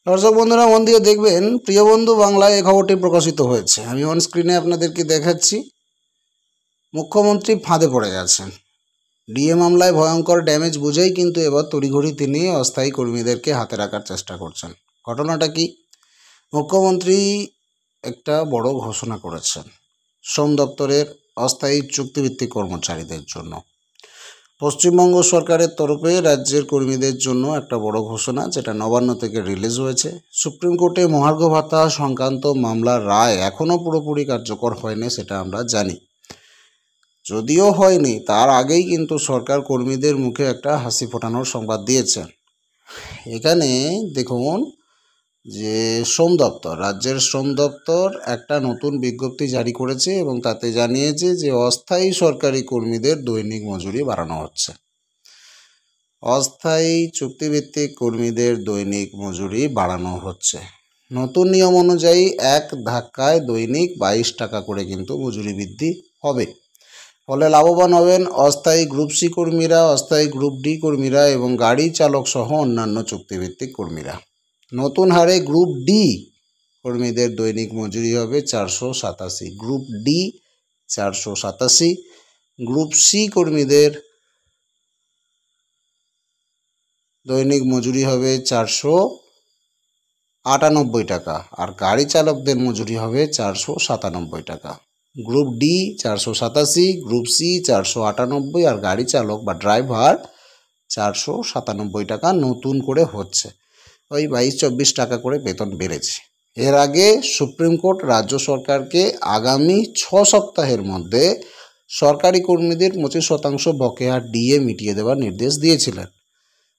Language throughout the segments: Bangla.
দর্শক বন্ধুরা মন দিয়ে দেখবেন। প্রিয় বন্ধু বাংলায় এই খবরটি প্রকাশিত হয়েছে। আমি অন স্ক্রিনে আপনাদেরকে দেখাচ্ছি। মুখ্যমন্ত্রী ফাঁদে পড়ে গেছেন। ডিএ মামলায় ভয়ঙ্কর ড্যামেজ বুঝেই কিন্তু এবার তড়িঘড়ি তিনি অস্থায়ী কর্মীদেরকে হাতে রাখার চেষ্টা করছেন। ঘটনাটা কি? মুখ্যমন্ত্রী একটা বড় ঘোষণা করেছেন শ্রম দপ্তরের অস্থায়ী চুক্তিভিত্তিক কর্মচারীদের জন্য। পশ্চিমবঙ্গ সরকারের তরফে রাজ্যের কর্মীদের জন্য একটা বড় ঘোষণা, যেটা নবান্ন থেকে রিলিজ হয়েছে। সুপ্রিম কোর্টে মহার্ঘ ভাতা সংক্রান্ত মামলার রায় এখনও পুরোপুরি কার্যকর হয়নি, সেটা আমরা জানি। যদিও হয়নি, তার আগেই কিন্তু সরকার কর্মীদের মুখে একটা হাসি ফোটানোর সংবাদ দিয়েছেন। এখানে দেখুন যে শ্রম দপ্তর, রাজ্যের শ্রম দপ্তর একটা নতুন বিজ্ঞপ্তি জারি করেছে এবং তাতে জানিয়েছে যে অস্থায়ী সরকারি কর্মীদের দৈনিক মজুরি বাড়ানো হচ্ছে। অস্থায়ী চুক্তিভিত্তিক কর্মীদের দৈনিক মজুরি বাড়ানো হচ্ছে। নতুন নিয়ম অনুযায়ী এক ধাক্কায় দৈনিক 22 টাকা করে কিন্তু মজুরি বৃদ্ধি হবে। ফলে লাভবান হবেন অস্থায়ী গ্রুপ সি কর্মীরা, অস্থায়ী গ্রুপ ডি কর্মীরা এবং গাড়ি চালক সহ অন্যান্য চুক্তিভিত্তিক কর্মীরা। নতুন হারে গ্রুপ ডি কর্মীদের দৈনিক মজুরি হবে 487, গ্রুপ ডি 487, গ্রুপ সি কর্মীদের দৈনিক মজুরি হবে 498 টাকা আর গাড়ি চালকদের মজুরি হবে 497 টাকা। গ্রুপ ডি 487, গ্রুপ সি 498 আর গাড়ি চালক বা ড্রাইভার 497 টাকা নতুন করে হচ্ছে। ওই 22-24 টাকা করে বেতন বেড়েছে। এর আগে সুপ্রিম কোর্ট রাজ্য সরকারকে আগামী 6 সপ্তাহের মধ্যে সরকারি কর্মীদের 25% বকেয়া ডিএ মিটিয়ে দেওয়ার নির্দেশ দিয়েছিলেন।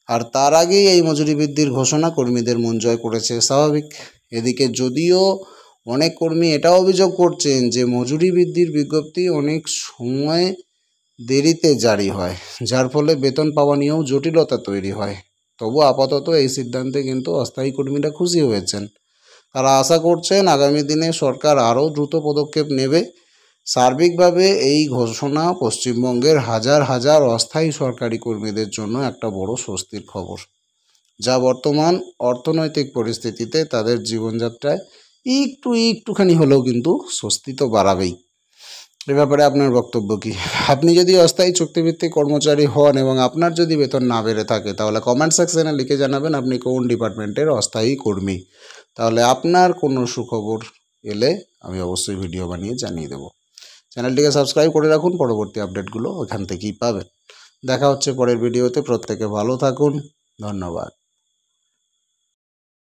আর তার আগেই এই মজুরি বৃদ্ধির ঘোষণা কর্মীদের মন জয় করেছে, স্বাভাবিক। এদিকে যদিও অনেক কর্মী এটাও অভিযোগ করছেন যে মজুরি বৃদ্ধির বিজ্ঞপ্তি অনেক সময় দেরিতে জারি হয়, যার ফলে বেতন পাওয়া নিয়েও জটিলতা তৈরি হয়। তবু আপাতত এই সিদ্ধান্তে কিন্তু অস্থায়ী কর্মীরা খুশি হয়েছেন। তারা আশা করছেন আগামী দিনে সরকার আরও দ্রুত পদক্ষেপ নেবে। সার্বিকভাবে এই ঘোষণা পশ্চিমবঙ্গের হাজার হাজার অস্থায়ী সরকারি কর্মীদের জন্য একটা বড় স্বস্তির খবর, যা বর্তমান অর্থনৈতিক পরিস্থিতিতে তাদের জীবনযাত্রায় একটুখানি হলেও কিন্তু স্বস্তি তো বাড়াবেই। এ ব্যাপারে আপনার বক্তব্য কি? আপনি যদি অস্থায়ী চুক্তিভিত্তিক কর্মচারী হন এবং আপনার যদি বেতন না বেড়ে থাকে, তাহলে কমেন্ট সেকশনে লিখে জানাবেন আপনি কোন ডিপার্টমেন্টের অস্থায়ী কর্মী। তাহলে আপনার কোনো সুখবর এলে আমি অবশ্যই ভিডিও বানিয়ে জানিয়ে দেবো। চ্যানেলটিকে সাবস্ক্রাইব করে রাখুন, পরবর্তী আপডেটগুলো ওখান থেকেই পাবেন। দেখা হচ্ছে পরের ভিডিওতে। প্রত্যেকে ভালো থাকুন, ধন্যবাদ।